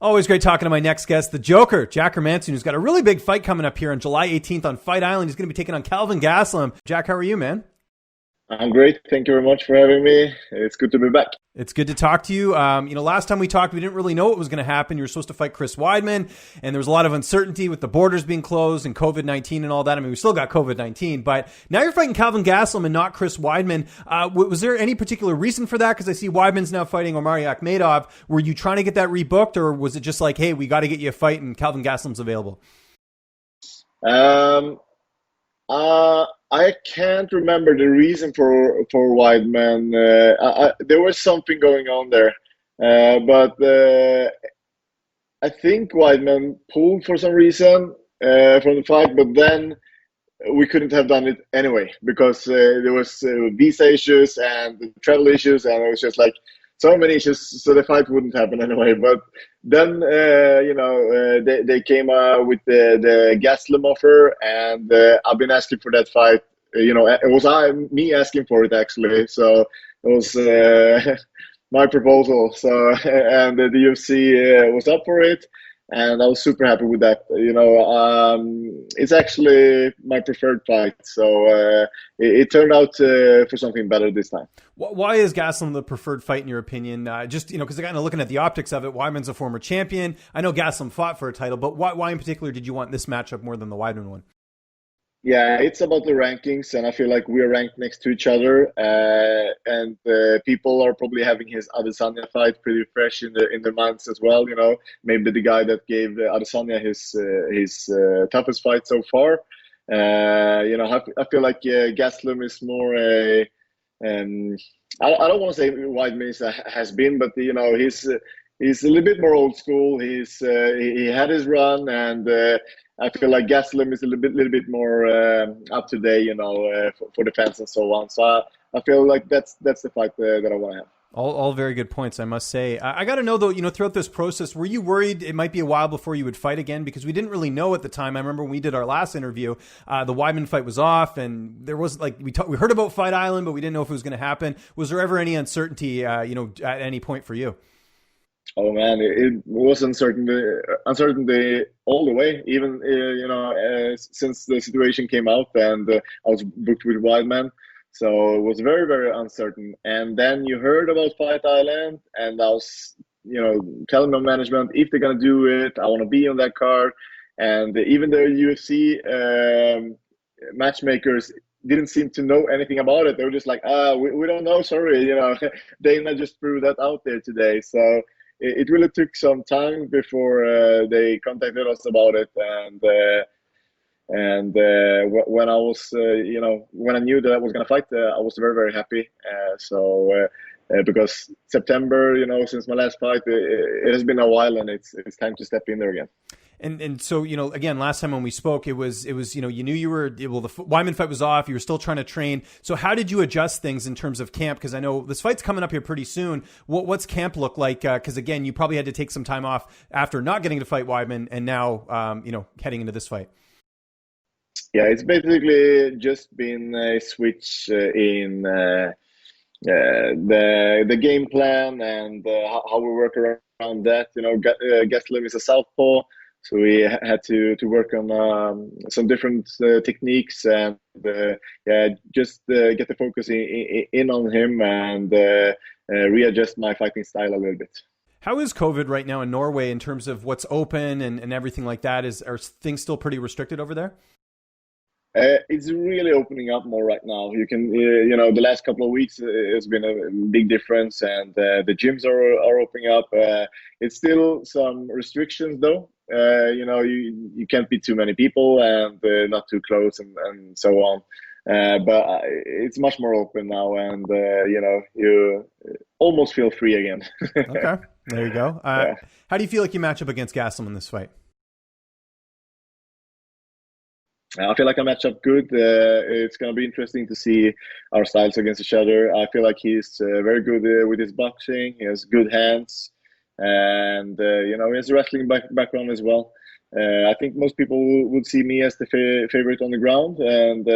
Always great talking to my next guest, the Joker, Jack Hermansson, who's got a really big fight coming up here on July 18th on Fight Island. He's going to be taking on Kelvin Gastelum. Jack, how are you, man? I'm great. Thank you very much for having me. It's good to be back. It's good to talk to you. Last time we talked, we didn't really know what was going to happen. You were supposed to fight Chris Weidman, and there was a lot of uncertainty with the borders being closed and COVID-19 and all that. I mean, we still got COVID-19, but now you're fighting Kelvin Gastelum and not Chris Weidman. Was there any particular reason for that? Because I see Weidman's now fighting Omar Akhmedov. Were you trying to get that rebooked, or was it just like, hey, we got to get you a fight and Kelvin Gastelum's available? I can't remember the reason for Weidman. There was something going on there, but I think Weidman pulled for some reason from the fight. But then we couldn't have done it anyway because there was visa issues and travel issues, and it was just like so many issues. So the fight wouldn't happen anyway. But then they came with the Gastelum offer, and I've been asking for that fight. It was me asking for it actually. So it was my proposal. So and the UFC was up for it, and I was super happy with that. It's actually my preferred fight. So it turned out for something better this time. Why is Gastelum the preferred fight in your opinion? Because kind of looking at the optics of it, Weidman's a former champion. I know Gastelum fought for a title, but why in particular did you want this matchup more than the Weidman one? Yeah, it's about the rankings, and I feel like we're ranked next to each other, and people are probably having his Adesanya fight pretty fresh in their minds as well. Maybe the guy that gave Adesanya his toughest fight so far. I feel like Gastelum is more a. I don't want to say Weidman has been, but he's a little bit more old school. He had his run, and I feel like Gastelum is a little bit more up to date, for the fans and so on. So I feel like that's the fight that I want to have. All very good points, I must say. I got to know, though, throughout this process, were you worried it might be a while before you would fight again? Because we didn't really know at the time. I remember when we did our last interview, the Weidman fight was off, and there was we heard about Fight Island, but we didn't know if it was going to happen. Was there ever any uncertainty, at any point for you? Oh man, it was uncertainty all the way. Even since the situation came out, and I was booked with Weidman, so it was very, very uncertain. And then you heard about Fight Island, and I was telling my management, if they're gonna do it, I want to be on that card. And even the UFC matchmakers didn't seem to know anything about it. They were just like, we don't know, sorry. Dana just threw that out there today, so. It really took some time before they contacted us about it, and when I was, when I knew that I was gonna fight, I was very, very happy. Because September, since my last fight, it has been a while, and it's time to step in there again. And so, again, last time when we spoke, it was, you knew you were, the Weidman fight was off. You were still trying to train. So how did you adjust things in terms of camp? Because I know this fight's coming up here pretty soon. What's camp look like? Because again, you probably had to take some time off after not getting to fight Weidman, and now, heading into this fight. Yeah, it's basically just been a switch in the game plan and how we work around that. Gastelum is a southpaw. So we had to work on some different techniques and just get the focus in on him and readjust my fighting style a little bit. How is COVID right now in Norway in terms of what's open and everything like that? Are things still pretty restricted over there? It's really opening up more right now. You can, the last couple of weeks has been a big difference, and the gyms are opening up. It's still some restrictions though. You can't be too many people and not too close and so on. But it's much more open now, and you almost feel free again. Okay, there you go. Yeah. How do you feel like you match up against Gastelum in this fight? I feel like I match up good. It's going to be interesting to see our styles against each other. I feel like he's very good with his boxing. He has good hands, and he has a wrestling background as well. I think most people would see me as the favorite on the ground, and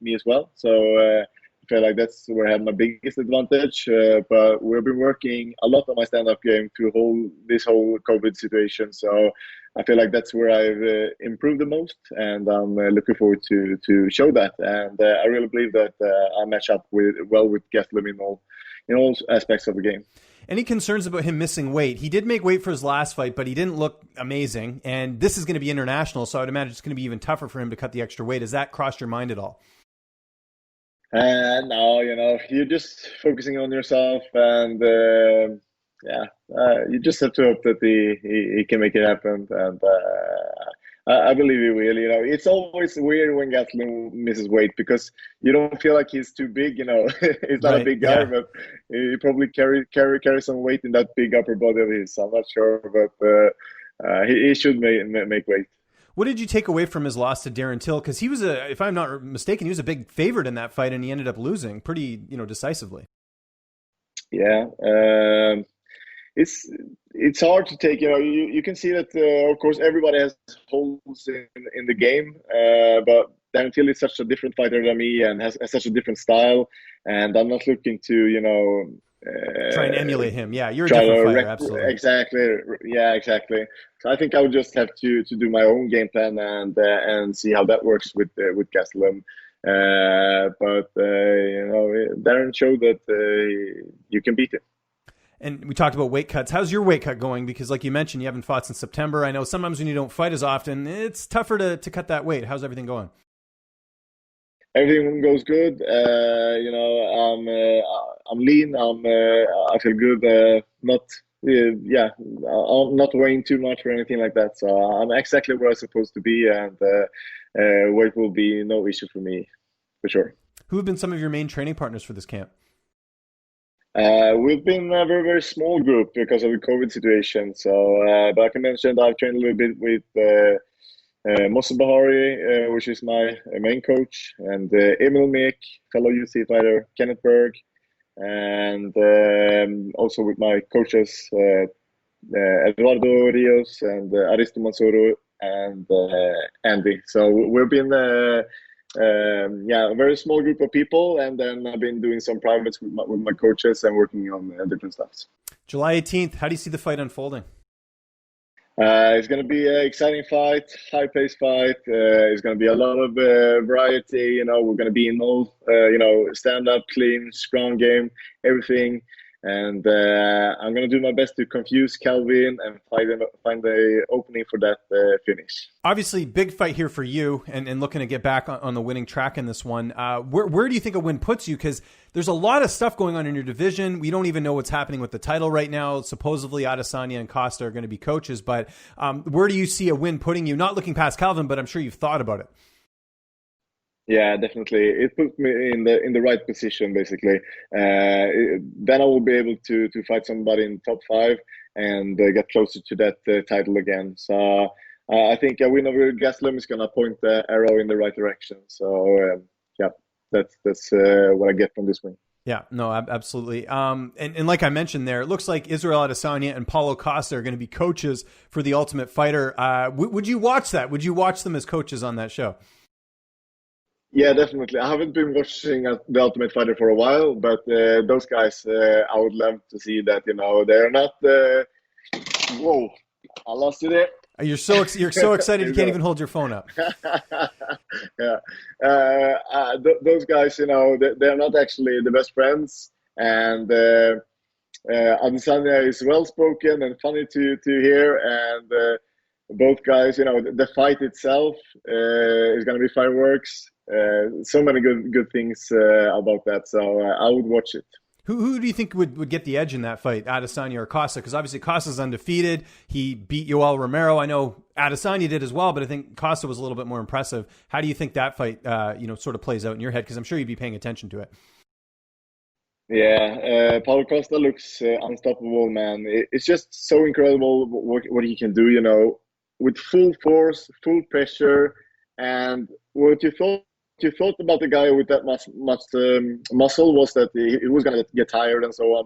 me as well. So feel like that's where I have my biggest advantage. But we've been working a lot on my stand-up game through this whole COVID situation. So I feel like that's where I've improved the most, and I'm looking forward to show that. And I really believe that I match up well with Gastelum in all aspects of the game. Any concerns about him missing weight? He did make weight for his last fight, but he didn't look amazing. And this is going to be international, so I'd imagine it's going to be even tougher for him to cut the extra weight. Has that crossed your mind at all? No, you're just focusing on yourself, and you just have to hope that he can make it happen. And I believe he will. It's always weird when Gastelum misses weight because you don't feel like he's too big. He's not a big guy, but he probably carry some weight in that big upper body of his. I'm not sure, but he should make weight. What did you take away from his loss to Darren Till? Because he was if I'm not mistaken, he was a big favorite in that fight, and he ended up losing pretty, decisively. Yeah. It's hard to take. You can see that of course everybody has holes in the game, but Darren Till is such a different fighter than me and has such a different style, and I'm not looking to try and emulate him. Yeah, you're a different fighter, absolutely. Exactly. So I think I would just have to do my own game plan and see how that works with Gastelum. But Darren showed that you can beat him. And we talked about weight cuts. How's your weight cut going? Because like you mentioned, you haven't fought since September. I know sometimes when you don't fight as often, it's tougher to cut that weight. How's everything going? Everything goes good. I'm lean. I feel good. I'm not weighing too much or anything like that. So I'm exactly where I'm supposed to be, and weight will be no issue for me, for sure. Who have been some of your main training partners for this camp? We've been a very, very small group because of the COVID situation. So, but I can mention that I've trained a little bit with Mosse Bahari, which is my main coach, and Emil Mek, fellow UFC fighter, Kenneth Berg, and also with my coaches, Eduardo Rios and Aristo Mansoro and Andy. So we've been a very small group of people, and then I've been doing some privates with my coaches and working on different stuff. July 18th, how do you see the fight unfolding? It's going to be an exciting fight, high-paced fight. It's going to be a lot of variety. We're going to be in all, stand-up, clean, strong game, everything. And I'm going to do my best to confuse Kelvin and find the opening for that finish. Obviously, big fight here for you, and looking to get back on the winning track in this one. Where do you think a win puts you? Because there's a lot of stuff going on in your division. We don't even know what's happening with the title right now. Supposedly, Adesanya and Costa are going to be coaches. But where do you see a win putting you? Not looking past Kelvin, but I'm sure you've thought about it. Yeah, definitely. It put me in the right position, basically. Then I will be able to fight somebody in the top 5 and get closer to that title again. So I think a win over Gastelum is going to point the arrow in the right direction. So that's what I get from this win. Yeah, no, absolutely. And like I mentioned there, it looks like Israel Adesanya and Paulo Costa are going to be coaches for The Ultimate Fighter. Would you watch that? Would you watch them as coaches on that show? Yeah, definitely. I haven't been watching The Ultimate Fighter for a while, but those guys, I would love to see that. They're not. Whoa, I lost you there. You're so excited you can't even hold your phone up. Yeah, those guys, they're not actually the best friends, and Adesanya is well spoken and funny to hear, and both guys, the fight itself is going to be fireworks. So many good things about that, so I would watch it. Who do you think would get the edge in that fight, Adesanya or Costa? Because obviously Costa's undefeated. He beat Yoel Romero. I know Adesanya did as well, but I think Costa was a little bit more impressive. How do you think that fight, sort of plays out in your head? Because I'm sure you'd be paying attention to it. Yeah, Paulo Costa looks unstoppable, man. It's just so incredible what he can do, with full force, full pressure, and what you thought about the guy with that much muscle was that he was going to get tired and so on.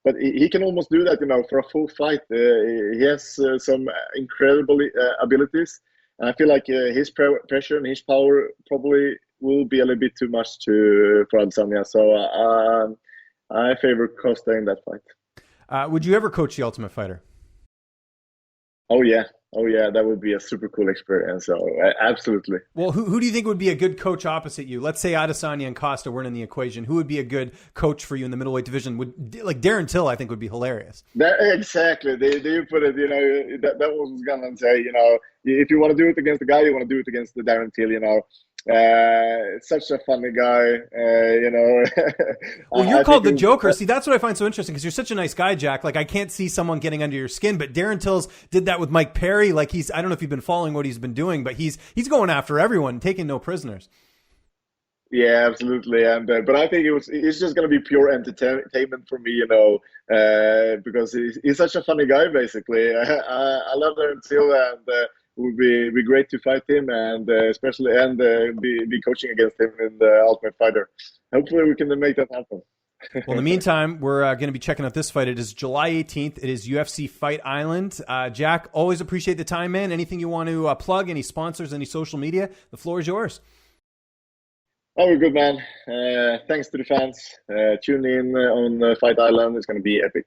But he can almost do that, for a full fight. He has some incredible abilities, and I feel like his pressure and his power probably will be a little bit too much for Adesanya. So I favor Costa in that fight. Would you ever coach the Ultimate Fighter? Oh yeah, that would be a super cool experience. So absolutely. Well, who do you think would be a good coach opposite you? Let's say Adesanya and Costa weren't in the equation. Who would be a good coach for you in the middleweight division? Like Darren Till, I think would be hilarious. Exactly. You put it. That was gonna say. If you want to do it against the guy, you want to do it against the Darren Till. Such a funny guy. Well, you're called the Joker. See, that's what I find so interesting because you're such a nice guy, Jack. Like, I can't see someone getting under your skin, but Darren Tills did that with Mike Perry. Like, I don't know if you've been following what he's been doing, but he's going after everyone, taking no prisoners. Yeah, absolutely. And but I think it's just going to be pure entertainment for me, because he's such a funny guy. Basically, I love Darren Till, and it would be great to fight him, and especially be coaching against him in the Ultimate Fighter. Hopefully, we can make that happen. Well, in the meantime, we're going to be checking out this fight. It is July 18th. It is UFC Fight Island. Jack, always appreciate the time, man. Anything you want to plug? Any sponsors? Any social media? The floor is yours. Oh, we're good, man. Thanks to the fans. Tune in on Fight Island. It's going to be epic.